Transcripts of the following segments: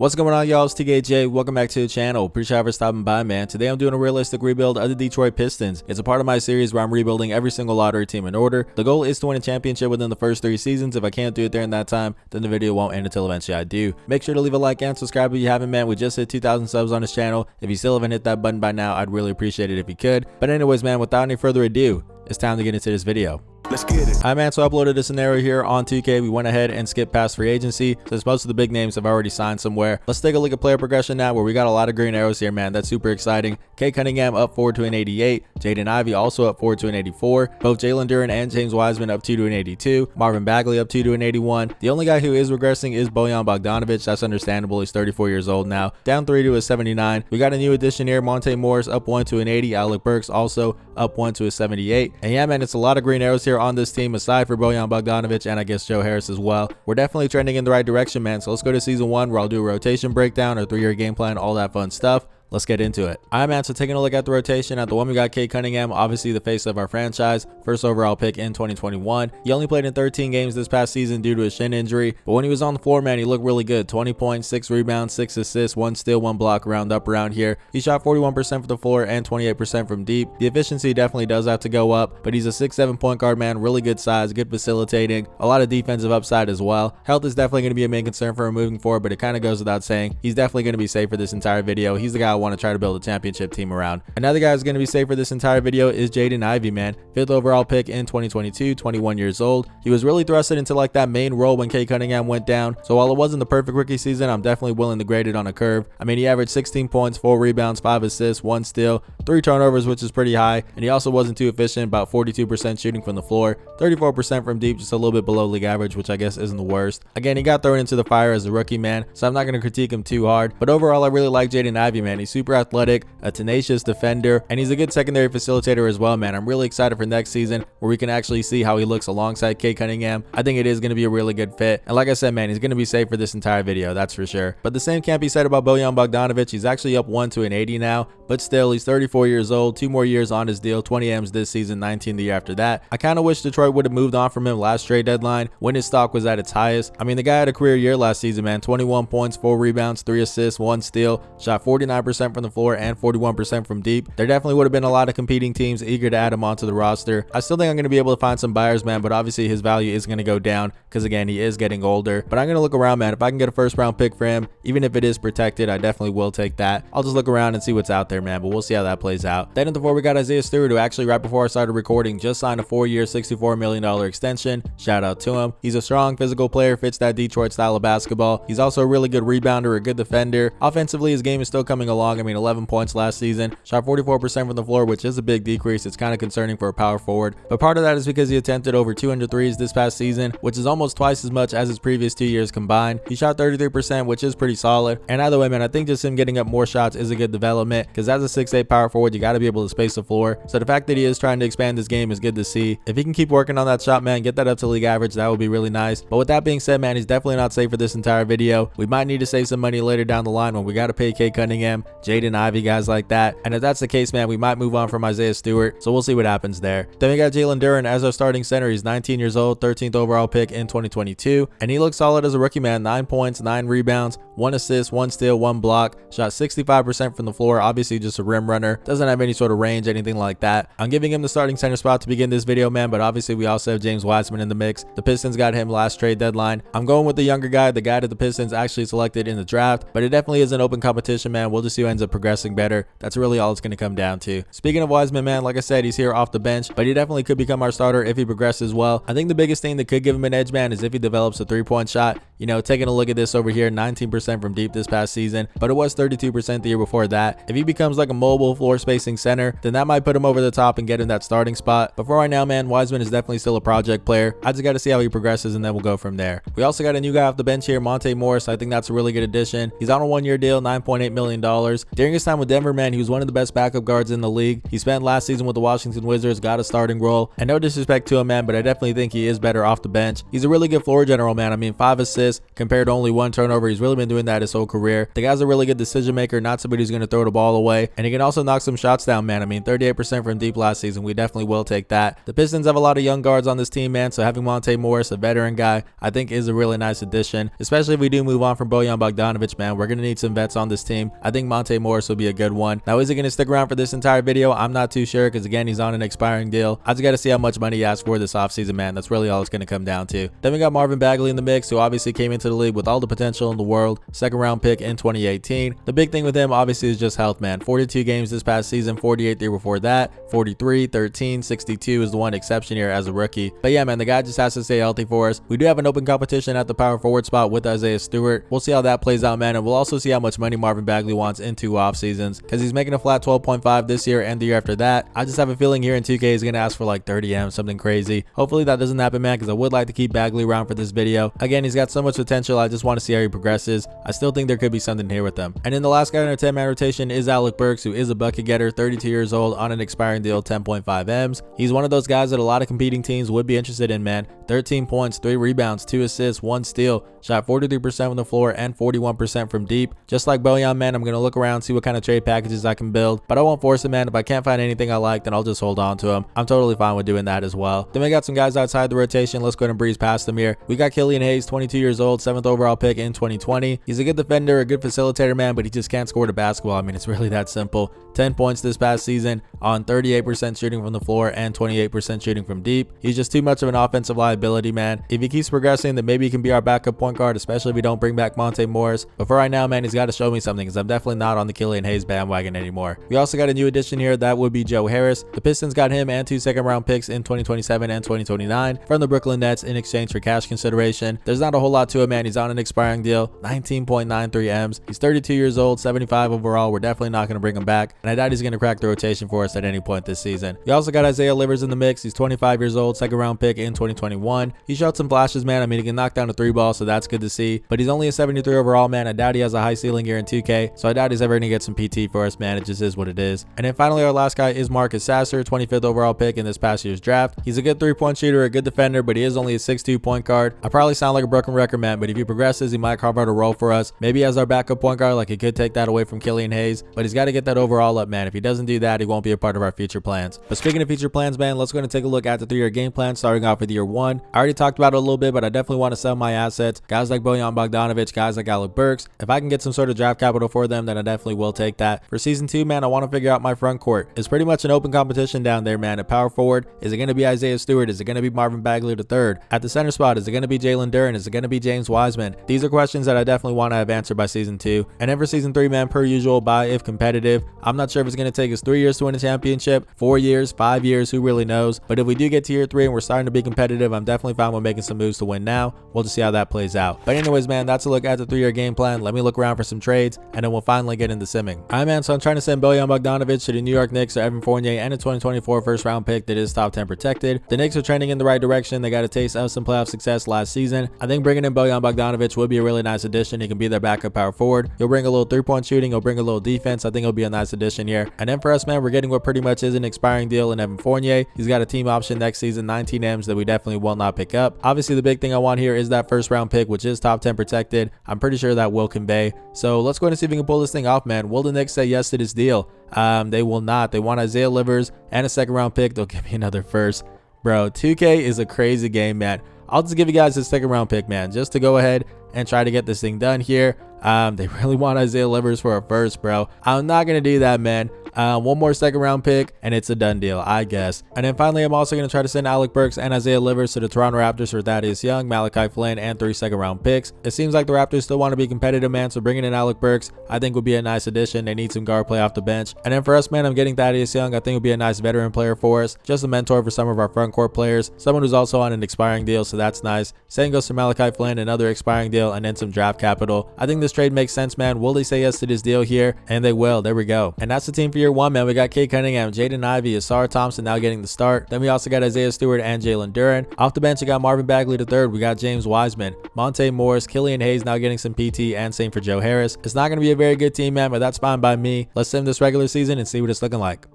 What's going on, y'all? It's TKJ. Welcome back to the channel. Appreciate you for stopping by, man. Today I'm doing a realistic rebuild of the Detroit Pistons. It's a part of my series where I'm rebuilding every single lottery team in order. The goal is to win a championship within the first 3 seasons. If I can't do it during that time, then the video won't end until eventually I do. Make sure to leave a like and subscribe if you haven't, man. We just hit 2,000 subs on this channel. If you still haven't hit that button by now, I'd really appreciate it if you could. But anyways, man, without any further ado, it's time to get into this video. Let's get it. Alright, man, so I uploaded a scenario here on 2K. We went ahead and skipped past free agency since most of the big names have already signed somewhere. Let's take a look at player progression now, where we got a lot of green arrows here, man. That's super exciting. Cade Cunningham up 4 to an 88. Jaden Ivey also up 4 to an 84. Both Jalen Duren and James Wiseman up 2 to an 82. Marvin Bagley up 2 to an 81. The only guy who is regressing is Bojan Bogdanovic. That's understandable. He's 34 years old now. Down 3 to a 79. We got a new addition here. Monte Morris up 1 to an 80. Alec Burks also up 1 to a 78. And yeah, man, it's a lot of green arrows here on this team, aside for Bojan Bogdanovic and I guess Joe Harris as well. We're definitely trending in the right direction, man. So let's go to season 1, where I'll do a rotation breakdown, a 3-year game plan, all that fun stuff. Let's get into it. Alright, man, so taking a look at the rotation, at the 1 we got Cade Cunningham, obviously the face of our franchise, first overall pick in 2021. He only played in 13 games this past season due to a shin injury, but when he was on the floor, man, he looked really good. 20 points, 6 rebounds, 6 assists, 1 steal, 1 block, round up around here. He shot 41% from the floor and 28% from deep. The efficiency definitely does have to go up, but he's a 6'7" point guard, man, really good size, good facilitating, a lot of defensive upside as well. Health is definitely going to be a main concern for him moving forward, but it kind of goes without saying. He's definitely going to be safe for this entire video. He's the guy I want to try to build a championship team around. Another guy who's going to be safe for this entire video is Jaden Ivey, man. 5th overall pick in 2022, 21 years old. He was really thrusted into like that main role when Cade Cunningham went down. So while it wasn't the perfect rookie season, I'm definitely willing to grade it on a curve. I mean, he averaged 16 points, 4 rebounds, 5 assists, 1 steal, 3 turnovers, which is pretty high. And he also wasn't too efficient, about 42% shooting from the floor, 34% from deep, just a little bit below league average, which I guess isn't the worst. Again, he got thrown into the fire as a rookie, man, so I'm not going to critique him too hard. But overall, I really like Jaden Ivey, man. He's super athletic, a tenacious defender, and he's a good secondary facilitator as well, man. I'm really excited for next season, where we can actually see how he looks alongside Cade Cunningham. I think it is going to be a really good fit, and like I said, man, he's going to be safe for this entire video, that's for sure. But the same can't be said about Bojan Bogdanovic. He's actually up 1 to an 80 now, but still, he's 34 years old, 2 more years on his deal, 20 M's this season, 19 the year after that. I kind of wish Detroit would have moved on from him last trade deadline, when his stock was at its highest. I mean, the guy had a career year last season, man. 21 points, 4 rebounds, 3 assists, 1 steal, shot 49% from the floor and 41% from deep. There definitely would have been a lot of competing teams eager to add him onto the roster. I still think I'm going to be able to find some buyers, man, but obviously his value is going to go down because, again, he is getting older. But I'm going to look around, man. If I can get a first round pick for him, even if it is protected, I definitely will take that. I'll just look around and see what's out there, man, but we'll see how that plays out. Then at the 4 we got Isaiah Stewart, who actually right before I started recording just signed a 4-year $64 million extension. Shout out to him. He's a strong physical player, fits that Detroit style of basketball. He's also a really good rebounder, a good defender. Offensively, his game is still coming along. I mean, 11 points last season, shot 44% from the floor, which is a big decrease. It's kind of concerning for a power forward, but part of that is because he attempted over 200 threes this past season, which is almost twice as much as his previous 2 years combined. He shot 33%, which is pretty solid. And either way, man, I think just him getting up more shots is a good development, because as a 6'8" power forward, you got to be able to space the floor. So the fact that he is trying to expand his game is good to see. If he can keep working on that shot, man, get that up to league average, that would be really nice. But with that being said, man, he's definitely not safe for this entire video. We might need to save some money later down the line when we got to pay Cade Cunningham, Jaden Ivey, guys like that. And if that's the case, man, we might move on from Isaiah Stewart, so we'll see what happens there. Then we got Jalen Duren as our starting center. He's 19 years old, 13th overall pick in 2022, and he looks solid as a rookie, man. 9 points, 9 rebounds, 1 assist, 1 steal, 1 block, shot 65% from the floor, obviously just a rim runner, doesn't have any sort of range, anything like that. I'm giving him the starting center spot to begin this video, man, but obviously we also have James Wiseman in the mix. The Pistons got him last trade deadline. I'm going with the younger guy, the guy that the Pistons actually selected in the draft, but it definitely is an open competition, man. We'll just see who ends up progressing better. That's really all it's going to come down to. Speaking of Wiseman, man, like I said, he's here off the bench, but he definitely could become our starter if he progresses well. I think the biggest thing that could give him an edge, man, is if he develops a 3-point shot. You know, taking a look at this over here, 19% from deep this past season, but it was 32% the year before that. If he becomes like a mobile floor spacing center, then that might put him over the top and get him that starting spot. But for right now, man, Wiseman is definitely still a project player. I just got to see how he progresses, and then we'll go from there. We also got a new guy off the bench here, Monte Morris. I think that's a really good addition. He's on a 1-year deal, $9.8 million. years. During his time with Denver, man, he was one of the best backup guards in the league. He spent last season with the Washington Wizards, got a starting role, and no disrespect to him, man, but I definitely think he is better off the bench. He's a really good floor general, man. I mean, 5 assists compared to only 1 turnover. He's really been doing that his whole career. The guy's a really good decision maker, not somebody who's going to throw the ball away, and he can also knock some shots down, man. I mean, 38% from deep last season. We definitely will take that. The Pistons have a lot of young guards on this team, man, so having Monte Morris, a veteran guy, I think is a really nice addition, especially if we do move on from Bojan Bogdanovic, man. We're going to need some vets on this team. I think Monte Morris will be a good one. Now, is he going to stick around for this entire video? I'm not too sure because, again, he's on an expiring deal. I just got to see how much money he asks for this offseason, man. That's really all it's going to come down to. Then we got Marvin Bagley in the mix, who obviously came into the league with all the potential in the world. 2nd round pick in 2018. The big thing with him, obviously, is just health, man. 42 games this past season, 48 the year before that, 43, 13, 62 is the one exception here as a rookie. But yeah, man, the guy just has to stay healthy for us. We do have an open competition at the power forward spot with Isaiah Stewart. We'll see how that plays out, man, and we'll also see how much money Marvin Bagley wants in 2 off seasons, because he's making a flat 12.5 this year and the year after that. I just have a feeling here in 2K he's going to ask for like 30 M, something crazy. Hopefully that doesn't happen, man, because I would like to keep Bagley around for this video. Again, he's got so much potential. I just want to see how he progresses. I still think there could be something here with him. And then the last guy in our 10-man rotation is Alec Burks, who is a bucket getter, 32 years old, on an expiring deal, 10.5 M's. He's one of those guys that a lot of competing teams would be interested in, man. 13 points, 3 rebounds, 2 assists, 1 steal, shot 43% from the floor and 41% from deep. Just like Bojan, man, I'm going to look around, see what kind of trade packages I can build, but I won't force it, man. If I can't find anything I like, then I'll just hold on to him. I'm totally fine with doing that as well. Then we got some guys outside the rotation. Let's go ahead and breeze past them here. We got Killian Hayes, 22 years old, 7th overall pick in 2020. He's a good defender, a good facilitator, man, but he just can't score the basketball. I mean, it's really that simple. 10 points this past season on 38% shooting from the floor and 28% shooting from deep. He's just too much of an offensive liability, man. If he keeps progressing, then maybe he can be our backup point guard, especially if we don't bring back Monte Morris. But for right now, man, he's got to show me something, because I'm definitely not on the Killian Hayes bandwagon anymore. We also got a new addition here. That would be Joe Harris. The Pistons got him and 2 second-round picks in 2027 and 2029 from the Brooklyn Nets in exchange for cash consideration. There's not a whole lot to it, man. He's on an expiring deal, 19.93 M's. He's 32 years old, 75 overall. We're definitely not going to bring him back, and I doubt he's going to crack the rotation for us at any point this season. We also got Isaiah Livers in the mix. He's 25 years old, 2nd-round pick in 2021. He showed some flashes, man. I mean, he can knock down a 3-ball, so that's good to see, but he's only a 73 overall, man. I doubt he has a high ceiling here in 2K, so I doubt he's ever going to get some PT for us, man. It just is what it is. And then finally, our last guy is Marcus Sasser, 25th overall pick in this past year's draft. He's a good 3-point shooter, a good defender, but he is only a 6'2" point guard. I probably sound like a broken record, man, but if he progresses, he might carve out a role for us. Maybe as our backup point guard, like he could take that away from Killian Hayes, but he's got to get that overall up, man. If he doesn't do that, he won't be a part of our future plans. But speaking of future plans, man, let's go ahead and take a look at the 3-year game plan, starting off with year 1. I already talked about it a little bit, but I definitely want to sell my assets. Guys like Bojan Bogdanovic, guys like Alec Burks. If I can get some sort of draft capital for them, then I definitely will take that. For season 2, man, I want to figure out my front court. It's pretty much an open competition down there, man. At power forward, is it going to be Isaiah Stewart? Is it going to be Marvin Bagley III? At the center spot, is it going to be Jalen Duren? Is it going to be James Wiseman? These are questions that I definitely want to have answered by season 2. And then for season 3, man, per usual, buy if competitive. I'm not sure if it's going to take us 3 years to win a championship, 4 years, 5 years, who really knows? But if we do get to year 3 and we're starting to be competitive, I'm definitely fine with making some moves to win now. We'll just see how that plays out. But anyways, man, that's a look at the 3-year game plan. Let me look around for some trades, and then we'll finally get into simming. Alright, man, so I'm trying to send Bojan Bogdanovic to the New York Knicks or Evan Fournier and a 2024 first-round pick that is top 10 protected. The Knicks are trending in the right direction. They got a taste of some playoff success last season. I think bringing in Bojan Bogdanovic would be a really nice addition. He can be their backup power forward. He'll bring a little 3-point shooting. He'll bring a little defense. I think he'll be a nice addition here. And then for us, man, we're getting what pretty much is an expiring deal in Evan Fournier. He's got a team option next season, 19 M's, that we definitely will not pick up. Obviously, the big thing I want here is that first-round pick, which is top 10 protected. I'm pretty sure that will convey. So let's go ahead and see if we can pull this thing off, man. Will the Knicks say yes to this deal? They will not. They want Isaiah Livers and a 2nd-round pick. They'll give me another first. Bro, 2K is a crazy game, man. I'll just give you guys a 2nd-round pick, man, just to go ahead and try to get this thing done here. They really want Isaiah Livers for a first, bro. I'm not going to do that, man. One more 2nd-round pick, and it's a done deal, I guess. And then finally, I'm also going to try to send Alec Burks and Isaiah Livers to the Toronto Raptors for Thaddeus Young, Malachi Flynn, and 3 2nd-round picks. It seems like the Raptors still want to be competitive, man, so bringing in Alec Burks, I think, would be a nice addition. They need some guard play off the bench. And then for us, man, I'm getting Thaddeus Young. I think would be a nice veteran player for us, just a mentor for some of our front court players, someone who's also on an expiring deal, so that's nice. Same goes for Malachi Flynn, another expiring deal, and then some draft capital. I think this trade makes sense, man. Will they say yes to this deal here? And they will. There we go. And that's the team for year one, man, we got Cade Cunningham, Jaden Ivey, Ausar Thompson now getting the start. Then we also got Isaiah Stewart and Jalen Duren. Off the bench, we got Marvin Bagley III. We got James Wiseman, Monte Morris, Killian Hayes now getting some PT, and same for Joe Harris. It's not going to be a very good team, man, but that's fine by me. Let's sim this regular season and see what it's looking like.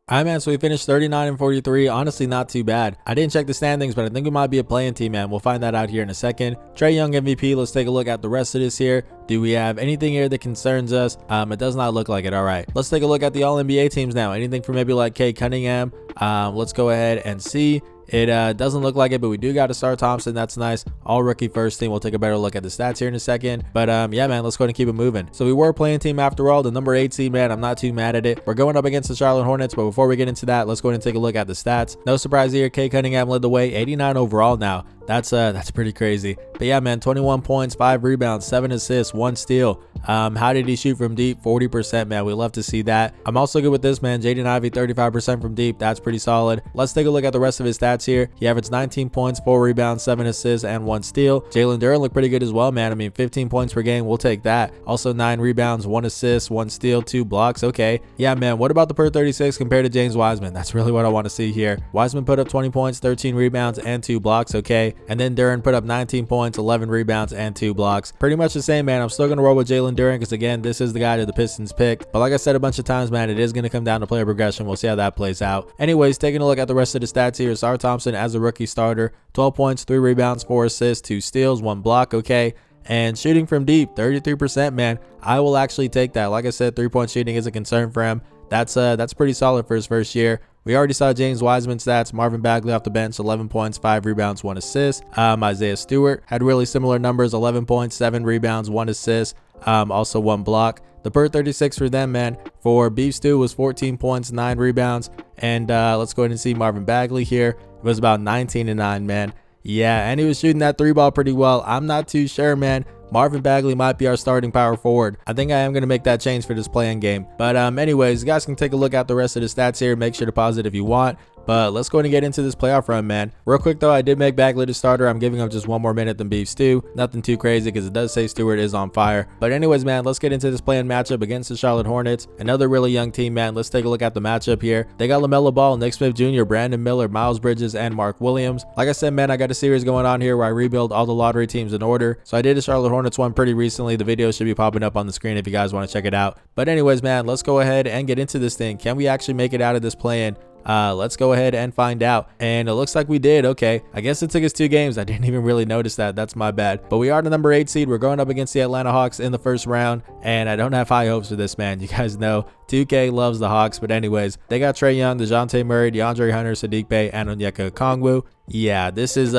Alright, man, so we finished 39 and 43. Honestly, not too bad. I didn't check the standings, but I think we might be a play-in team, man. We'll find that out here in a second. Trae Young MVP. Let's take a look at the rest of this here. Do we have anything here that concerns us? It does not look like it. All right, let's take a look at the All-NBA teams now. Anything for maybe like Cade Cunningham? Let's go ahead and see. It doesn't look like it, but we do got Ausar Thompson. That's nice. All rookie first team. We'll take a better look at the stats here in a second. But yeah, man, let's go ahead and keep it moving. So we were playing team after all. The number 8 seed, man, I'm not too mad at it. We're going up against the Charlotte Hornets, but before we get into that, let's go ahead and take a look at the stats. No surprise here. Cade Cunningham led the way, 89 overall now. That's pretty crazy. But yeah, man, 21 points, 5 rebounds, 7 assists, 1 steal. How did he shoot from deep? 40%, man. We love to see that. I'm also good with this, man. Jaden Ivey, 35% from deep. That's pretty solid. Let's take a look at the rest of his stats here. He averaged 19 points, 4 rebounds, 7 assists, and 1 steal. Jalen Duren looked pretty good as well, man. I mean, 15 points per game. We'll take that. Also 9 rebounds, 1 assist, 1 steal, 2 blocks. Okay. Yeah, man. What about the per 36 compared to James Wiseman? That's really what I want to see here. Wiseman put up 20 points, 13 rebounds, and 2 blocks. Okay. And then Duren put up 19 points, 11 rebounds, and 2 blocks. Pretty much the same, man. I'm still going to roll with Jalen Duren because, again, this is the guy that the Pistons picked. But like I said a bunch of times, man, it is going to come down to player progression. We'll see how that plays out. Anyways, taking a look at the rest of the stats here. Ausar Thompson as a rookie starter, 12 points, 3 rebounds, 4 assists, 2 steals, 1 block. Okay. And shooting from deep, 33%, man. I will actually take that. Like I said, 3-point shooting is a concern for him. That's pretty solid for his first year. We already saw James Wiseman stats. Marvin Bagley off the bench, 11 points, 5 rebounds, 1 assist. Isaiah Stewart had really similar numbers, 11 points, 7 rebounds, 1 assist, also 1 block. The per 36 for them, man, for Beef Stew was 14 points, 9 rebounds. And let's go ahead and see Marvin Bagley here. It was about 19 and 9, man. Yeah, and he was shooting that 3-ball pretty well. I'm not too sure, man. Marvin Bagley might be our starting power forward. I think I am going to make that change for this play-in game. But anyways, you guys can take a look at the rest of the stats here. Make sure to pause it if you want. But let's go ahead and get into this playoff run, man. Real quick, though, I did make Bagley the starter. I'm giving him just 1 more minute than Beef Stew. Nothing too crazy because it does say Stewart is on fire. But anyways, man, let's get into this play-in matchup against the Charlotte Hornets. Another really young team, man. Let's take a look at the matchup here. They got LaMelo Ball, Nick Smith Jr., Brandon Miller, Miles Bridges, and Mark Williams. Like I said, man, I got a series going on here where I rebuild all the lottery teams in order. So I did a Charlotte Hornets one pretty recently. The video should be popping up on the screen if you guys want to check it out. But anyways, man, let's go ahead and get into this thing. Can we actually make it out of this play-in? Let's go ahead and find out. And it looks like we did. Okay, I guess it took us 2 games. I didn't even really notice that. That's my bad. But we are the number 8 seed. We're going up against the Atlanta Hawks in the first round, and I don't have high hopes for this, man. You guys know 2K loves the Hawks. But anyways, they got Trae Young, DeJounte Murray, DeAndre Hunter, Sadiq Bey, and Onyeka Okongwu. Yeah, this is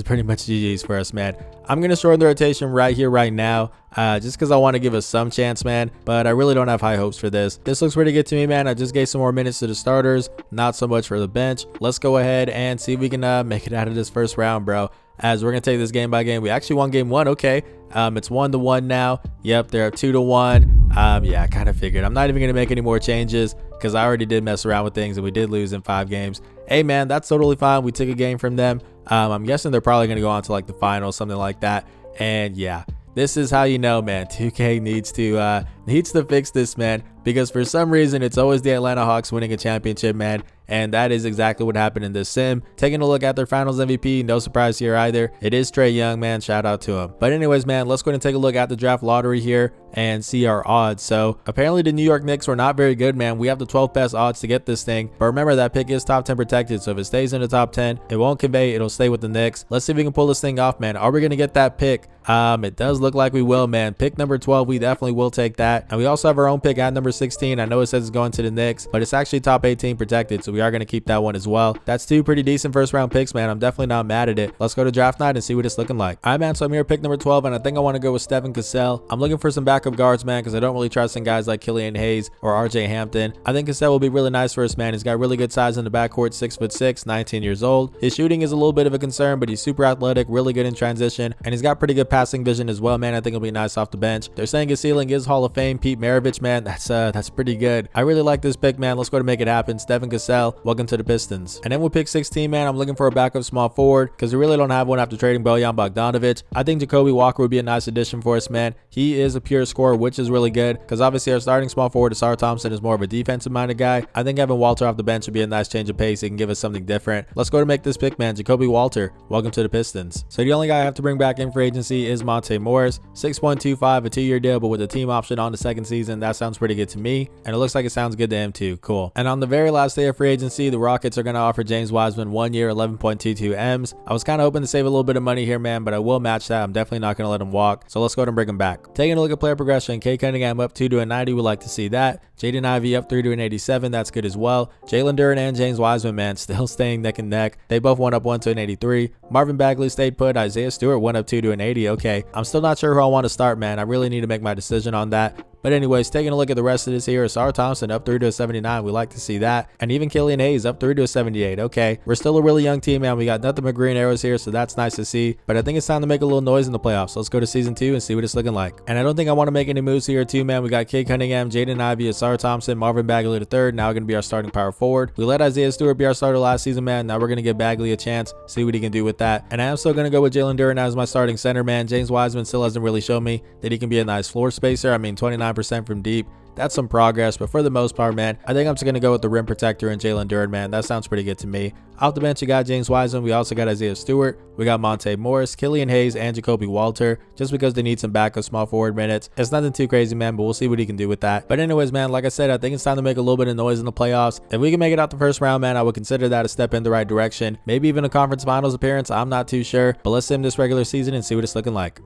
pretty much GG's for us, man. I'm gonna shorten the rotation right here, right now, just because I want to give us some chance, man. But I really don't have high hopes for this. This looks pretty good to me, man. I just gave some more minutes to the starters, not so much for the bench. Let's go ahead and see if we can make it out of this first round, bro. As we're gonna take this game by game. We actually won game 1. Okay, it's 1-1 now. Yep, they're 2-1. Yeah, I kind of figured. I'm not even gonna make any more changes because I already did mess around with things and we did lose in 5 games. Hey, man, that's totally fine. We took a game from them. I'm guessing they're probably gonna go on to like the finals, something like that. And yeah, this is how you know, man. 2K needs to fix this, man, because for some reason it's always the Atlanta Hawks winning a championship, man. And that is exactly what happened in this sim. Taking a look at their finals MVP, no surprise here either. It is Trae Young, man. Shout out to him. But anyways, man, let's go ahead and take a look at the draft lottery here and see our odds. So apparently the New York Knicks were not very good, man. We have the 12th best odds to get this thing. But remember, that pick is top 10 protected. So if it stays in the top 10, it won't convey. It'll stay with the Knicks. Let's see if we can pull this thing off, man. Are we going to get that pick? It does look like we will, man. Pick number 12, we definitely will take that. And we also have our own pick at number 16. I know it says it's going to the Knicks, but it's actually top 18 protected. So we are going to keep that one as well. That's 2 pretty decent first round picks, man. I'm definitely not mad at it. Let's go to draft night and see what it's looking like. All right, man, so I'm here at pick number 12, and I think I want to go with Stephen Cassell. I'm looking for some backup guards, man, because I don't really trust in guys like Killian Hayes or RJ Hampton. I think Cassell will be really nice for us, man. He's got really good size in the backcourt, 6'6", 19 years old. His shooting is a little bit of a concern, but he's super athletic, really good in transition, and he's got pretty good passing vision as well, man. I think he'll be nice off the bench. They're saying his ceiling is Hall of Fame Pete Maravich, man. That's pretty good. I really like this pick, man. Let's go to make it happen. Stephen Cassell. well. Welcome to the Pistons. And then with pick 16, man, I'm looking for a backup small forward because we really don't have one after trading Bojan Bogdanovic. I think Jacoby Walker would be a nice addition for us, man. He is a pure scorer, which is really good because obviously our starting small forward, Ausar Thompson, is more of a defensive-minded guy. I think having Walter off the bench would be a nice change of pace. He can give us something different. Let's go to make this pick, man. Jacoby Walter, welcome to the Pistons. So the only guy I have to bring back in for agency is Monte Morris. 6.25, a 2-year deal, but with a team option on the second season. That sounds pretty good to me, and it looks like it sounds good to him too. Cool. And on the very last day of free agency, the Rockets are going to offer James Wiseman 1 year, 11.22 M's. I was kind of hoping to save a little bit of money here, man, but I will match that. I'm definitely not going to let him walk. So let's go ahead and bring him back. Taking a look at player progression, Cade Cunningham up 2 to a 90. We like to see that. Jaden Ivey up 3 to an 87. That's good as well. Jalen Duren and James Wiseman, man, still staying neck and neck. They both went up 1 to an 83. Marvin Bagley stayed put. Isaiah Stewart went up 2 to an 80. Okay, I'm still not sure who I want to start, man. I really need to make my decision on that. But anyways, taking a look at the rest of this here, Ausar Thompson up 3 to a 79. We like to see that. And even Killian Hayes up 3 to a 78. Okay, we're still a really young team, man. We got nothing but green arrows here, so that's nice to see. But I think it's time to make a little noise in the playoffs. So let's go to season 2 and see what it's looking like. And I don't think I want to make any moves here too, man. We got Cade Cunningham, Jaden Ivey, Ausar Thompson, Marvin Bagley III. Now going to be our starting power forward. We let Isaiah Stewart be our starter last season, man. Now we're going to give Bagley a chance, see what he can do with that. And I am still going to go with Jalen Duren as my starting center, man. James Wiseman still hasn't really shown me that he can be a nice floor spacer. I mean, 29% from deep. That's some progress, but for the most part, man, I think I'm just going to go with the rim protector and Jalen Duren, man. That sounds pretty good to me. Off the bench, you got James Wiseman. We also got Isaiah Stewart. We got Monte Morris, Killian Hayes, and Jacoby Walter, just because they need some backup small forward minutes. It's nothing too crazy, man, but we'll see what he can do with that. But anyways, man, like I said, I think it's time to make a little bit of noise in the playoffs. If we can make it out the first round, man, I would consider that a step in the right direction. Maybe even a conference finals appearance. I'm not too sure, but let's sim this regular season and see what it's looking like.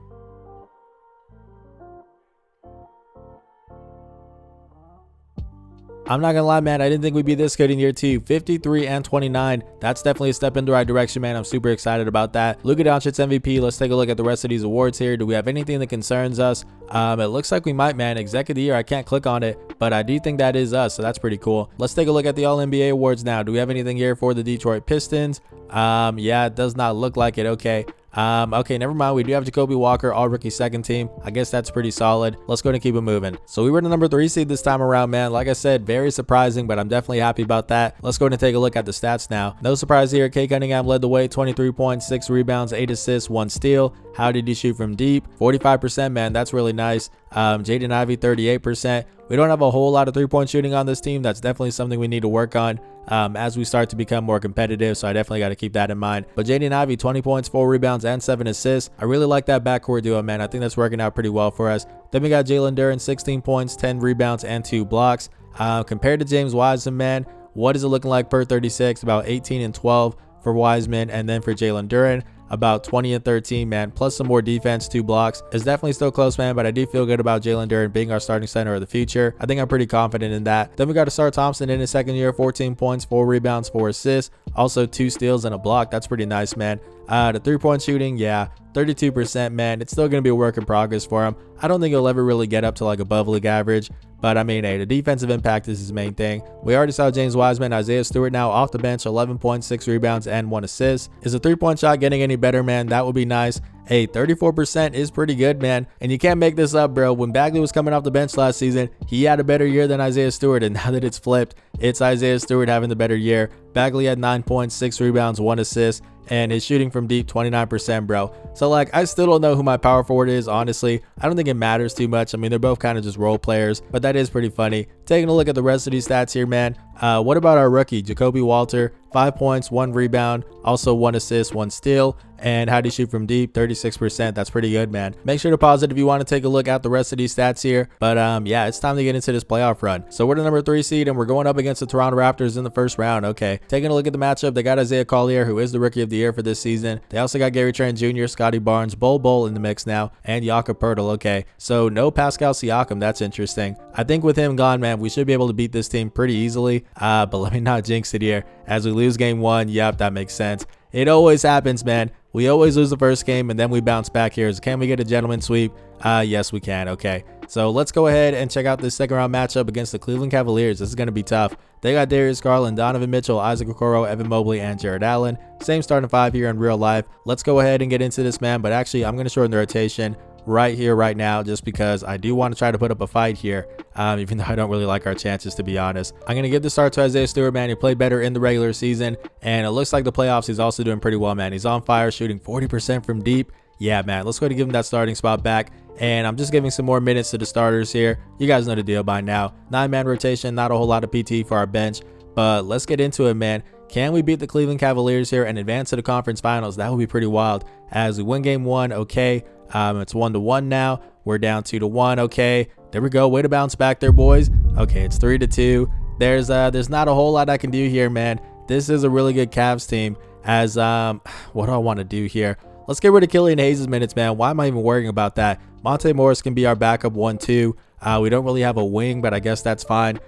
I'm not gonna lie, man, I didn't think we'd be this good in year 2. 53 and 29. That's definitely a step in the right direction, man. I'm super excited about that. Luka Doncic's MVP. Let's take a look at the rest of these awards here. Do we have anything that concerns us? It looks like we might, man. Exec of the year, I can't click on it, but I do think that is us, so that's pretty cool. Let's take a look at the All-NBA awards now. Do we have anything here for the Detroit Pistons? Yeah, it does not look like it. Okay. Okay, never mind. We do have Jacoby Walker, all rookie second team. I guess that's pretty solid. Let's go and keep it moving. So we were the number 3 seed this time around, man. Like I said, very surprising, but I'm definitely happy about that. Let's go and take a look at the stats now. No surprise here. Cade Cunningham led the way, 23 points, 6 rebounds, 8 assists, 1 steal. How did he shoot from deep? 45%, man. That's really nice. Jaden Ivey, 38%. We don't have a whole lot of three-point shooting on this team. That's definitely something we need to work on as we start to become more competitive, so I definitely got to keep that in mind. But Jaden Ivey, 20 points, 4 rebounds, and 7 assists. I really like that backcourt duo, man. I think that's working out pretty well for us. Then we got Jalen Duren, 16 points, 10 rebounds, and 2 blocks. Compared to James Wiseman, man, what is it looking like per 36? About 18 and 12 for Wiseman, and then for Jalen Duren, about 20 and 13, man, plus some more defense, 2 blocks. It's definitely still close, man, but I do feel good about Jalen Duren being our starting center of the future. I think I'm pretty confident in that. Then we got Ausar Thompson in his second year, 14 points, 4 rebounds, 4 assists, also 2 steals and a block. That's pretty nice, man. The 3-point shooting, yeah, 32%, man. It's still going to be a work in progress for him. I don't think he'll ever really get up to like above league average, but I mean, hey, the defensive impact is his main thing. We already saw James Wiseman. Isaiah Stewart now off the bench, 11 points, 6 rebounds, and 1 assist. Is the 3-point shot getting any better, man? That would be nice. Hey, 34% is pretty good, man. And you can't make this up, bro. When Bagley was coming off the bench last season, he had a better year than Isaiah Stewart. And now that it's flipped, it's Isaiah Stewart having the better year. Bagley had 9 points, 6 rebounds, 1 assist, and is shooting from deep 29%, bro. So, like, I still don't know who my power forward is, honestly. I don't think it matters too much. I mean, they're both kind of just role players, but that is pretty funny. Taking a look at the rest of these stats here, man. What about our rookie, Jacoby Walter? 5 points, 1 rebound, also 1 assist, 1 steal. And how do you shoot from deep? 36%. That's pretty good, man. Make sure to pause it if you want to take a look at the rest of these stats here. But yeah, it's time to get into this playoff run. So we're the number 3 seed, and we're going up against the Toronto Raptors in the first round. Okay, taking a look at the matchup, they got Isaiah Collier, who is the rookie of the year for this season. They also got Gary Trent Jr., Scotty Barnes, Bol in the mix now, and Jakob Poeltl. Okay, so no Pascal Siakam. That's interesting. I think with him gone, man, we should be able to beat this team pretty easily. But let me not jinx it here. As we lose game 1, yep, that makes sense. It always happens, man. We always lose the first game and then we bounce back here. So can we get a gentleman sweep? Yes, we can. Okay, so let's go ahead and check out this second round matchup against the Cleveland Cavaliers. This is going to be tough. They got Darius Garland, Donovan Mitchell, Isaac Okoro, Evan Mobley, and Jared Allen. Same starting 5 here in real life. Let's go ahead and get into this, man. But actually, I'm going to shorten the rotation. right here, right now, just because I do want to try to put up a fight here, even though I don't really like our chances, to be honest. I'm going to give the start to Isaiah Stewart, man. He played better in the regular season, and it looks like the playoffs he's also doing pretty well, man. He's on fire, shooting 40% from deep. Yeah, man, let's go ahead and give him that starting spot back. And I'm just giving some more minutes to the starters here. You guys know the deal by now. 9-man rotation, not a whole lot of PT for our bench, but let's get into it, man. Can we beat the Cleveland Cavaliers here and advance to the conference finals? That would be pretty wild. As we win game 1, okay. It's 1-1 now. We're down 2-1, okay. There we go. Way to bounce back there, boys. Okay, it's 3-2. There's not a whole lot I can do here, man. This is a really good Cavs team. As what do I want to do here? Let's get rid of Killian Hayes' minutes, man. Why am I even worrying about that? Monte Morris can be our backup 1-2. We don't really have a wing, but I guess that's fine.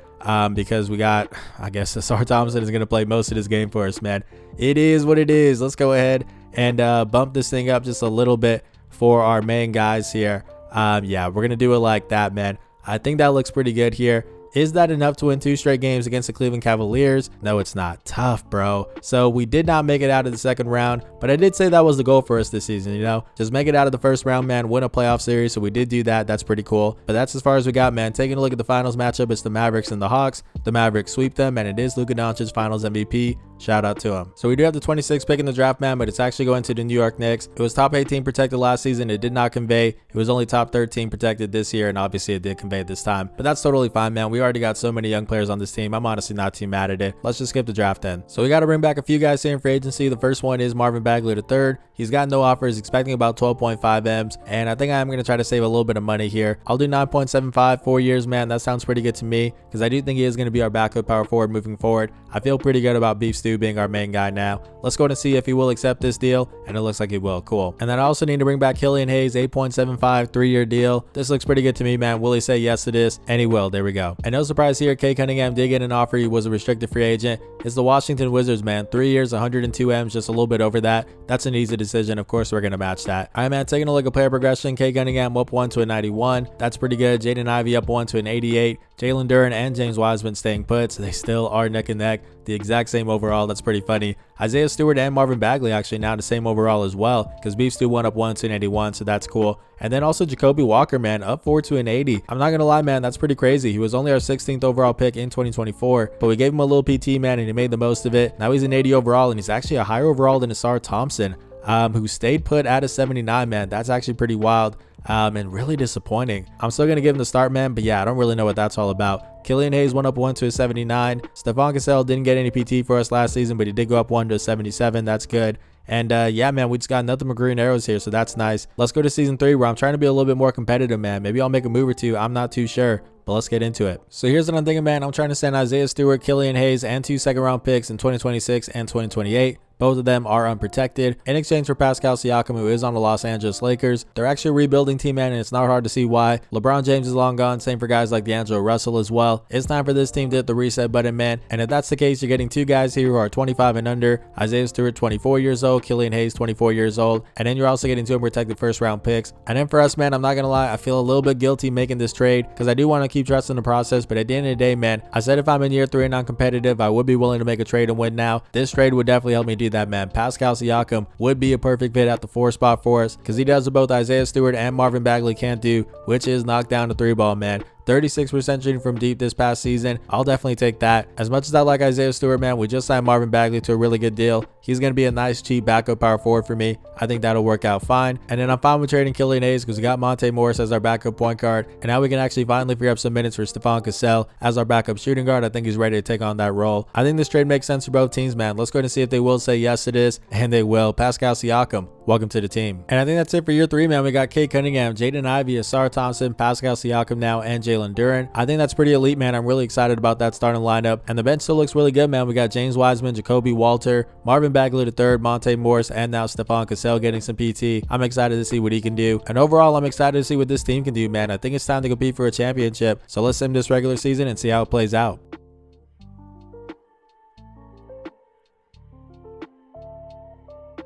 Because we got, I guess, Ausar Thompson is going to play most of this game for us, man. It is what it is. Let's go ahead and bump this thing up just a little bit for our main guys here. Yeah, we're going to do it like that, man. I think that looks pretty good here. Is that enough to win 2 straight games against the Cleveland Cavaliers? No, it's not. Tough, bro. So we did not make it out of the second round, but I did say that was the goal for us this season, you know? Just make it out of the first round, man. Win a playoff series. So we did do that. That's pretty cool. But that's as far as we got, man. Taking a look at the finals matchup, it's the Mavericks and the Hawks. The Mavericks sweep them, and it is Luka Doncic's finals MVP. Shout out to him. So we do have the 26th pick in the draft, man, but it's actually going to the New York Knicks. It was top 18 protected last season. It did not convey. It was only top 13 protected this year, and obviously it did convey this time. But that's totally fine, man. We already got so many young players on this team. I'm honestly not too mad at it. Let's just skip the draft then. So we got to bring back a few guys here in free agency. The first one is Marvin Bagley III. He's got no offers, expecting about 12.5 M's, and I think I'm going to try to save a little bit of money here. I'll do 9.75, 4 years, man. That sounds pretty good to me, because I do think he is going to be our backup power forward moving forward. I feel pretty good about Beef Stew being our main guy now. Let's go and see if he will accept this deal, and it looks like he will. Cool. And then I also need to bring back Killian Hayes, 8.75, 3-year deal. This looks pretty good to me, man. Will he say yes to this? And he will. There we go. And no surprise here, Cade Cunningham did get an offer. He was a restricted free agent. It's the Washington Wizards, man. 3 years, 102 M's, just a little bit over that. That's an easy decision. Of course, we're going to match that. All right, man, taking a look at player progression. Cade Cunningham up 1 to a 91. That's pretty good. Jaden Ivey up 1 to an 88. Jalen Duren and James Wiseman staying put, so they still are neck and neck. The exact same overall. That's pretty funny. Isaiah Stewart and Marvin Bagley actually now the same overall as well, because Beef Stew went up 1 to an 81, so that's cool. And then also Jacoby Walker, man, up 4 to an 80. I'm not going to lie, man, that's pretty crazy. He was only our 16th overall pick in 2024, but we gave him a little PT, man, and he made the most of it. Now he's an 80 overall, and he's actually a higher overall than Ausar Thompson, who stayed put at a 79, man. That's actually pretty wild. And really disappointing. I'm still going to give him the start, man, but yeah, I don't really know what that's all about. Killian Hayes went up 1 to a 79. Stephon Cassell didn't get any PT for us last season, but he did go up 1 to a 77. That's good. And yeah, man, we just got nothing but green arrows here, so that's nice. Let's go to season 3, where I'm trying to be a little bit more competitive, man. Maybe I'll make a move or two. I'm not too sure, but let's get into it. So here's what I'm thinking, man. I'm trying to send Isaiah Stewart, Killian Hayes, and 2 second-round picks in 2026 and 2028. Both of them are unprotected in exchange for Pascal Siakam, who is on the Los Angeles Lakers. They're actually a rebuilding team, man, and it's not hard to see why. LeBron James is long gone. Same for guys like D'Angelo Russell as well. It's time for this team to hit the reset button, man. And if that's the case, you're getting 2 guys here who are 25 and under. Isaiah Stewart, 24 years old. Killian Hayes, 24 years old. And then you're also getting 2 unprotected first-round picks. And then for us, man, I'm not going to lie, I feel a little bit guilty making this trade, because I do want to keep trusting the process. But at the end of the day, man, I said if I'm in year 3 and non-competitive, I would be willing to make a trade and win now. This trade would definitely help me do that, man. Pascal Siakam would be a perfect fit at the 4 spot for us, because he does what both Isaiah Stewart and Marvin Bagley can't do, which is knock down the 3 ball, man. 36% shooting from deep this past season. I'll definitely take that. As much as I like Isaiah Stewart, man, we just signed Marvin Bagley to a really good deal. He's going to be a nice, cheap backup power forward for me. I think that'll work out fine. And then I'm fine with trading Killian Hayes, because we got Monte Morris as our backup point guard. And now we can actually finally free up some minutes for Stephon Cassell as our backup shooting guard. I think he's ready to take on that role. I think this trade makes sense for both teams, man. Let's go ahead and see if they will say yes to this. And they will. Pascal Siakam, welcome to the team. And I think that's it for year 3, man. We got Cade Cunningham, Jaden Ivey, Ausar Thompson, Pascal Siakam now, and Jalen Duren. I think that's pretty elite, man. I'm really excited about that starting lineup. And the bench still looks really good, man. We got James Wiseman, Jacoby Walter, Marvin Bagley III, Monte Morris, and now Stephon Cassell getting some PT. I'm excited to see what he can do. And overall, I'm excited to see what this team can do, man. I think it's time to compete for a championship. So let's sim this regular season and see how it plays out.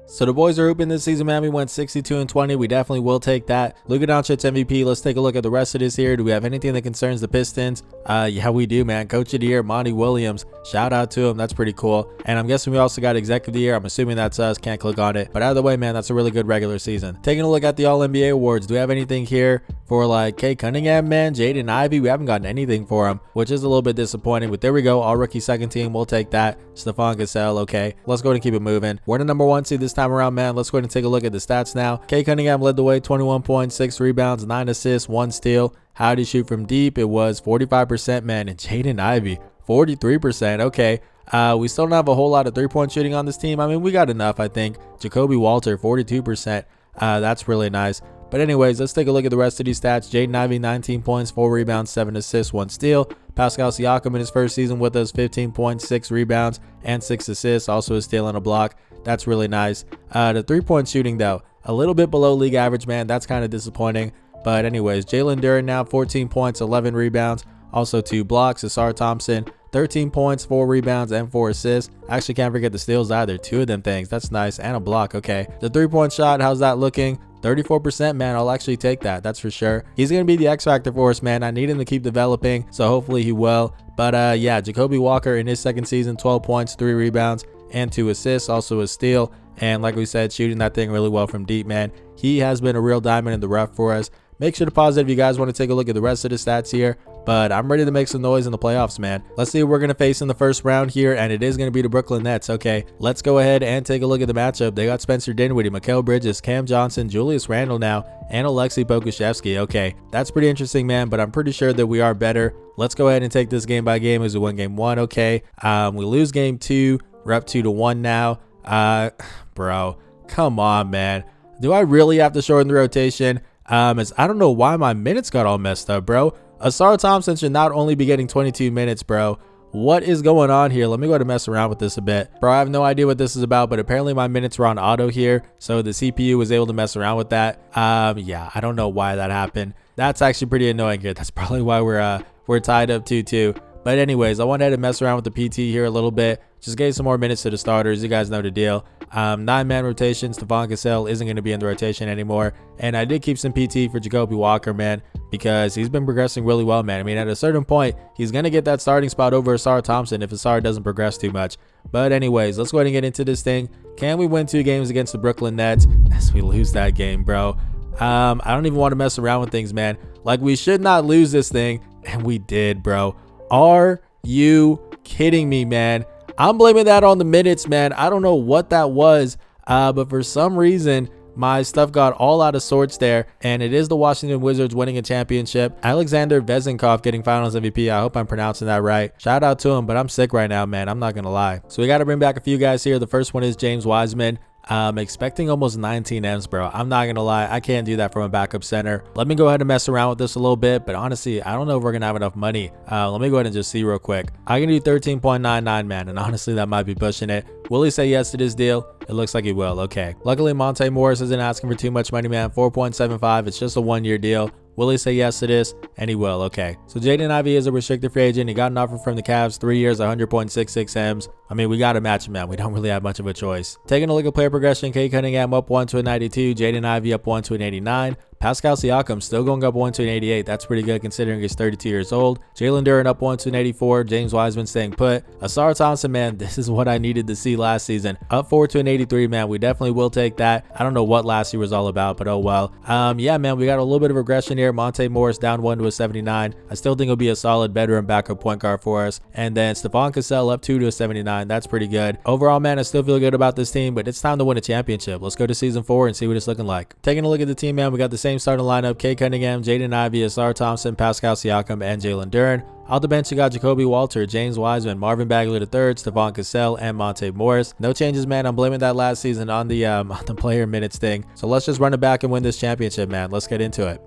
So the boys are hooping this season, man. We went 62-20. We definitely will take that. Luka Doncic's MVP. Let's take a look at the rest of this here. Do we have anything that concerns the Pistons? Yeah, we do, man. Coach of the year, Monty Williams. Shout out to him. That's pretty cool. And I'm guessing we also got executive of the year. I'm assuming that's us. Can't click on it. But either way, man, that's a really good regular season. Taking a look at the All-NBA awards. Do we have anything here for like Kay Cunningham, man? Jaden Ivey? We haven't gotten anything for him, which is a little bit disappointing. But there we go. All rookie second team. We'll take that. Stephon Cassell. Okay. Let's go ahead and keep it moving. We're the number 1 seed this time around, man. Let's go ahead and take a look at the stats now. Kay Cunningham led the way, 21 points, 6 rebounds, 9 assists, 1 steal. How did he shoot from deep? It was 45%, man. And Jaden Ivey, 43%. Okay. We still don't have a whole lot of three-point shooting on this team. I mean, we got enough, I think. Jacoby Walter, 42%. That's really nice. But anyways, let's take a look at the rest of these stats. Jaden Ivey, 19 points, 4 rebounds, 7 assists, 1 steal. Pascal Siakam in his first season with us, 15 points, 6 rebounds, and 6 assists. Also a steal and a block. That's really nice. The three-point shooting, though, a little bit below league average, man. That's kind of disappointing. But anyways, Jalen Duren now, 14 points, 11 rebounds, also 2 blocks. Ausar Thompson, 13 points, 4 rebounds, and 4 assists. Actually, can't forget the steals either. 2 of them things. That's nice. And a block. Okay. The three-point shot, how's that looking? 34%, man. I'll actually take that. That's for sure. He's going to be the X factor for us, man. I need him to keep developing, so hopefully he will. But yeah, Jacoby Walker in his second season, 12 points, 3 rebounds, and 2 assists, also a steal. And like we said, shooting that thing really well from deep, man. He has been a real diamond in the rough for us. Make sure to pause it if you guys want to take a look at the rest of the stats here. But I'm ready to make some noise in the playoffs, man. Let's see who we're going to face in the first round here, and it is going to be the Brooklyn Nets. Okay, let's go ahead and take a look at the matchup. They got Spencer Dinwiddie, Mikal Bridges, Cam Johnson, Julius Randle now, and Alexei Pokusevski. Okay, that's pretty interesting, man, but I'm pretty sure that we are better. Let's go ahead and take this game by game as we win game 1. Okay, we lose game 2. We're up 2-1 now. Bro, come on, man. Do I really have to shorten the rotation? As I don't know why my minutes got all messed up, bro. Ausar Thompson should not only be getting 22 minutes, bro. What is going on here? Let me go ahead and mess around with this a bit. Bro, I have no idea what this is about, but apparently my minutes were on auto here, so the CPU was able to mess around with that. Yeah, I don't know why that happened. That's actually pretty annoying here. That's probably why we're tied up 2-2. But anyways, I went ahead and mess around with the PT here a little bit. Just gave some more minutes to the starters. You guys know the deal. 9-man rotation. Stephon Cassell isn't going to be in the rotation anymore. And I did keep some PT for Jacoby Walker, man, because he's been progressing really well, man. I mean, at a certain point, he's going to get that starting spot over Ausar Thompson if Ausar doesn't progress too much. But anyways, let's go ahead and get into this thing. Can we win 2 games against the Brooklyn Nets? As we lose that game, bro. I don't even want to mess around with things, man. Like, we should not lose this thing. And we did, bro. Are you kidding me, man? I'm blaming that on the minutes, man. I don't know what that was, but for some reason, my stuff got all out of sorts there, and it is the Washington Wizards winning a championship. Alexander Vezinkov getting finals MVP. I hope I'm pronouncing that right. Shout out to him, but I'm sick right now, man. I'm not going to lie. So we got to bring back a few guys here. The first one is James Wiseman. Expecting almost 19 M's, bro. I'm not gonna lie, I can't do that from a backup center. Let me go ahead and mess around with this a little bit, but honestly, I don't know if we're gonna have enough money. Let me go ahead and just see real quick. I can do 13.99, man, and honestly, that might be pushing it. Will he say yes to this deal? It looks like he will. Okay. Luckily, Monte Morris isn't asking for too much money, man. 4.75. It's just a 1-year deal. Will he say yes to this? And he will. Okay. So Jaden Ivey is a restricted free agent. He got an offer from the Cavs, 3 years, 100.66 M's. I mean, we got to match him, man. We don't really have much of a choice. Taking a look at player progression, Kay Cunningham up 1 to a 92. Jaden Ivey up 1 to an 89. Pascal Siakam still going up 1 to an 88. That's pretty good considering he's 32 years old. Jalen Duren up 1 to an 84. James Wiseman staying put. Ausar Thompson, man, this is what I needed to see last season. Up 4 to an 83, man. We definitely will take that. I don't know what last year was all about, but oh well. Yeah, man, we got a little bit of regression here. Monte Morris down 1 to a 79. I still think he'll be a solid veteran backup point guard for us. And then Stephon Cassell up 2 to a 79. That's pretty good. Overall, man, I still feel good about this team, but it's time to win a championship. Let's go to season 4 and see what it's looking like. Taking a look at the team, man, we got the same starting lineup. Kay Cunningham, Jaden Ivey, Ausar Thompson, Pascal Siakam, and Jalen Duren. Off the bench, you got Jacoby Walter, James Wiseman, Marvin Bagley III, Stephon Cassell, and Monte Morris. No changes, man. I'm blaming that last season on the player minutes thing. So let's just run it back and win this championship, man. Let's get into it.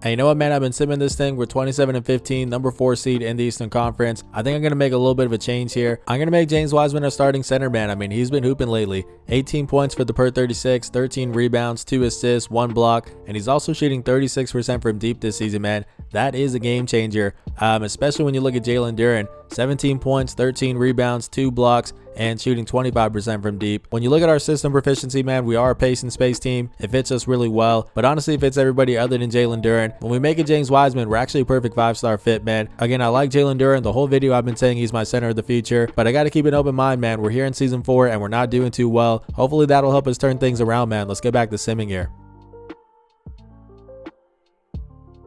And you know what, man? I've been simming this thing. We're 27-15, number 4 seed in the Eastern Conference. I think I'm going to make a little bit of a change here. I'm going to make James Wiseman our starting center, man. I mean, he's been hooping lately. 18 points for the per 36, 13 rebounds, 2 assists, 1 block, and he's also shooting 36% from deep this season, man. that is a game changer, especially when you look at Jalen Duren. 17 points, 13 rebounds, 2 blocks, and shooting 25% from deep. When you look at our system proficiency, man, we are a pace and space team. It fits us really well, but honestly it fits everybody other than Jalen Duren. When we make it James Wiseman, we're actually a perfect 5-star fit, man. Again, I like Jalen Duren. The whole video I've been saying he's my center of the future, but I got to keep an open mind, man. We're here in season 4 and we're not doing too well. Hopefully that'll help us turn things around, man. Let's get back to simming here.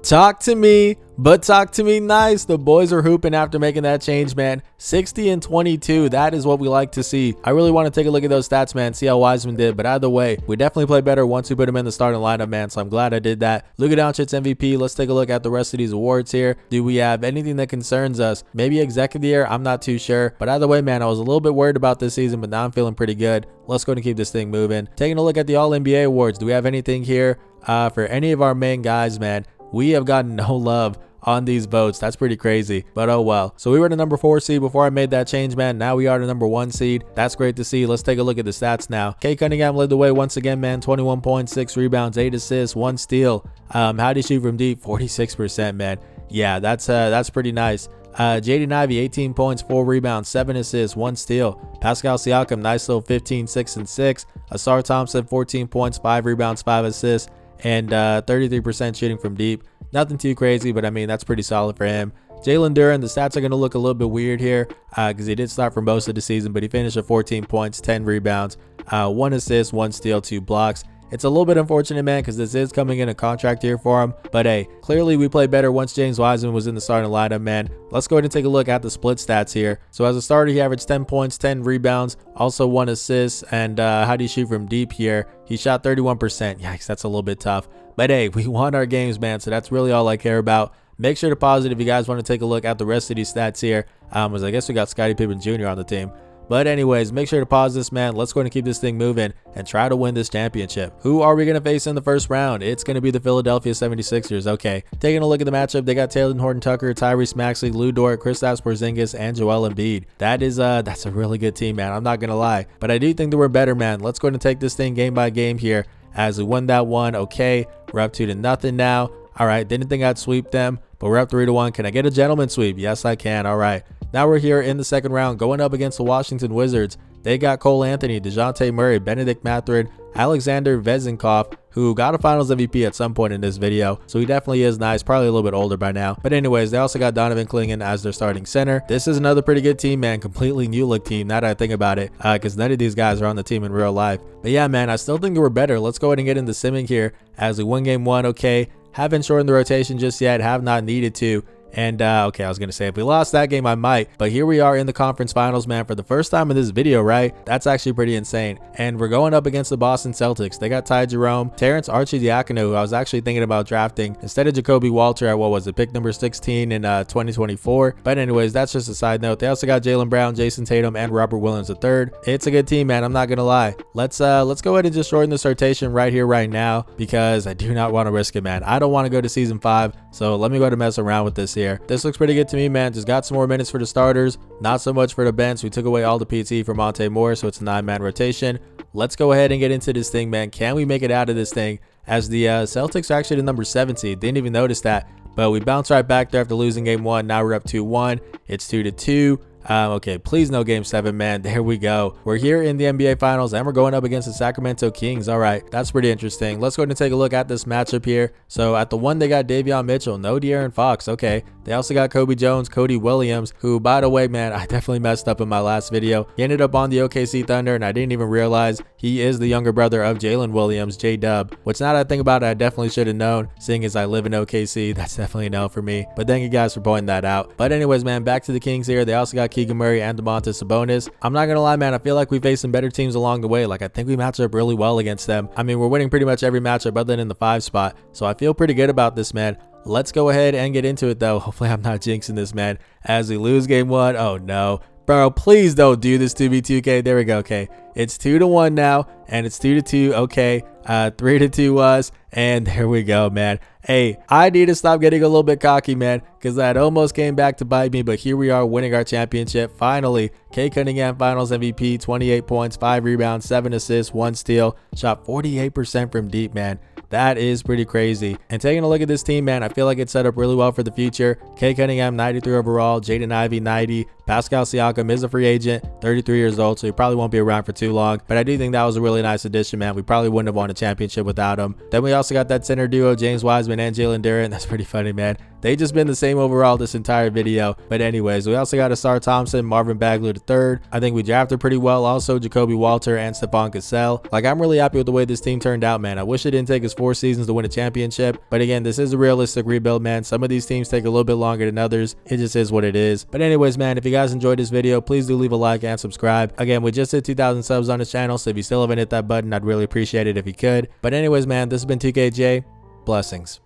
Talk to me, but talk to me nice. The boys are hooping after making that change, man. 60 and 22. That is what we like to see. I really want to take a look at those stats, man, see how Wiseman did. But either way, we definitely play better once we put him in the starting lineup, man. So I'm glad I did that. Luka Doncic's MVP. Let's take a look at the rest of these awards here. Do we have anything that concerns us? Maybe exec of the year. I'm not too sure. But either way, man, I was a little bit worried about this season, but now I'm feeling pretty good. Let's go and keep this thing moving. Taking a look at the All-NBA awards. Do we have anything here for any of our main guys, man? We have gotten no love on these votes. That's pretty crazy, but oh well. So we were the number 4 seed before I made that change, man. Now we are the number 1 seed. That's great to see. Let's take a look at the stats now. Cade Cunningham led the way once again, man. 21 points, 6 rebounds, 8 assists, 1 steal. How'd he shoot from deep? 46%, man. Yeah, that's pretty nice. Jaden Ivey, 18 points, 4 rebounds, 7 assists, 1 steal. Pascal Siakam, nice little 15, 6 and 6. Ausar Thompson, 14 points, 5 rebounds, 5 assists, and 33% shooting from deep. Nothing too crazy, but I mean, that's pretty solid for him. Jalen Duren, the stats are going to look a little bit weird here because he did start for most of the season, but he finished at 14 points, 10 rebounds, 1 assist, 1 steal, 2 blocks. It's a little bit unfortunate, man, because this is coming in a contract year for him. But hey, clearly we played better once James Wiseman was in the starting lineup, man. Let's go ahead and take a look at the split stats here. So as a starter, he averaged 10 points, 10 rebounds, also 1 assist. And how do you shoot from deep here? He shot 31%. Yikes, that's a little bit tough. But hey, we won our games, man. So that's really all I care about. Make sure to pause it if you guys want to take a look at the rest of these stats here. As I guess we got Scottie Pippen Jr. on the team. But anyways, make sure to pause this, man. Let's go ahead and keep this thing moving and try to win this championship. Who are we going to face in the first round? It's going to be the Philadelphia 76ers. Okay, taking a look at the matchup, they got Taylor Horton-Tucker, Tyrese Maxey, Lou Dort, Kristaps Porzingis, and Joel Embiid. That's a really good team, man. I'm not going to lie. But I do think that we're better, man. Let's go ahead and take this thing game by game here as we won that one. Okay, we're up 2-0 now. All right, didn't think I'd sweep them, but we're up 3-1. Can I get a gentleman sweep? Yes, I can. All right. Now we're here in the second round going up against the Washington Wizards. They got Cole Anthony, DeJounte Murray, Benedict Mathurin, Alexander Vezinkov, who got a finals MVP at some point in this video. So he definitely is nice, probably a little bit older by now. But anyways, they also got Donovan Clingan as their starting center. This is another pretty good team, man. Completely new look team, now that I think about it, because none of these guys are on the team in real life. But yeah, man, I still think that we're better. Let's go ahead and get into simming here as we win game 1. Okay, haven't shortened the rotation just yet, have not needed to. And okay, I was gonna say if we lost that game I might, but here we are in the conference finals, man, for the first time in this video, right? That's actually pretty insane. And we're going up against the Boston Celtics. They got Ty Jerome, Terrence Archie-Diacono, who I was actually thinking about drafting instead of Jacoby Walter at, what was it, pick number 16 in 2024. But anyways, that's just a side note. They also got Jaylen Brown, Jason Tatum, and Robert Williams III. It's a good team, man. I'm not gonna lie. Let's go ahead and just shorten this rotation right here, right now, because I do not want to risk it, man. I don't want to go to season 5, so let me go to mess around with this here. This looks pretty good to me, man. Just got some more minutes for the starters, not so much for the bench. We took away all the PT for Monte Moore, so it's a 9-man rotation. Let's go ahead and get into this thing, man. Can we make it out of this thing? As the Celtics are actually the number 7 seed. Didn't even notice that, but we bounced right back there after losing game 1. Now we're up 2-1. It's 2-2. Okay, please no game 7, man. There we go. We're here in the NBA Finals, and we're going up against the Sacramento Kings. All right, that's pretty interesting. Let's go ahead and take a look at this matchup here. So at the 1, they got Davion Mitchell, no De'Aaron Fox. Okay, they also got Kobe Jones, Cody Williams, who, by the way, man, I definitely messed up in my last video. He ended up on the OKC Thunder, and I didn't even realize he is the younger brother of Jalen Williams, J-Dub, which now that I think about it, I definitely should have known, seeing as I live in OKC. That's definitely a no for me, but thank you guys for pointing that out. But anyways, man, back to the Kings here. They also got Keegan Murray and Domantas Sabonis. I'm not gonna lie, man, I feel like we faced some better teams along the way. Like, I think we matched up really well against them. I mean, we're winning pretty much every matchup other than the 5 spot, so I feel pretty good about this, man. Let's go ahead and get into it, though. Hopefully I'm not jinxing this, man, as we lose game 1. Oh no, bro, please don't do this to me, 2K. There we go. Okay, it's 2-1 now, and it's 2-2. Okay, 3-2 us, and there we go, man. Hey, I need to stop getting a little bit cocky, man, because that almost came back to bite me, but here we are winning our championship finally. Cade Cunningham, finals MVP, 28 points, 5 rebounds, 7 assists, 1 steal, shot 48% from deep, man. That is pretty crazy. And taking a look at this team, man, I feel like it's set up really well for the future. Cade Cunningham, 93 overall. Jaden Ivey, 90. Pascal Siakam is a free agent, 33 years old, so he probably won't be around for too long. But I do think that was a really nice addition, man. We probably wouldn't have won a championship without him. Then we also got that center duo, James Wiseman and Jalen Duren. That's pretty funny, man. They just been the same overall this entire video. But anyways, we also got Ausar Thompson, Marvin Bagley III. I think we drafted pretty well. Also, Jacoby Walter and Stephon Cassell. Like, I'm really happy with the way this team turned out, man. I wish it didn't take us 4 seasons to win a championship. But again, this is a realistic rebuild, man. Some of these teams take a little bit longer than others. It just is what it is. But anyways, man, if you guys enjoyed this video, please do leave a like and subscribe. Again, we just hit 2,000 subs on this channel, so if you still haven't hit that button, I'd really appreciate it if you could. But anyways, man, this has been 2KJ. Blessings.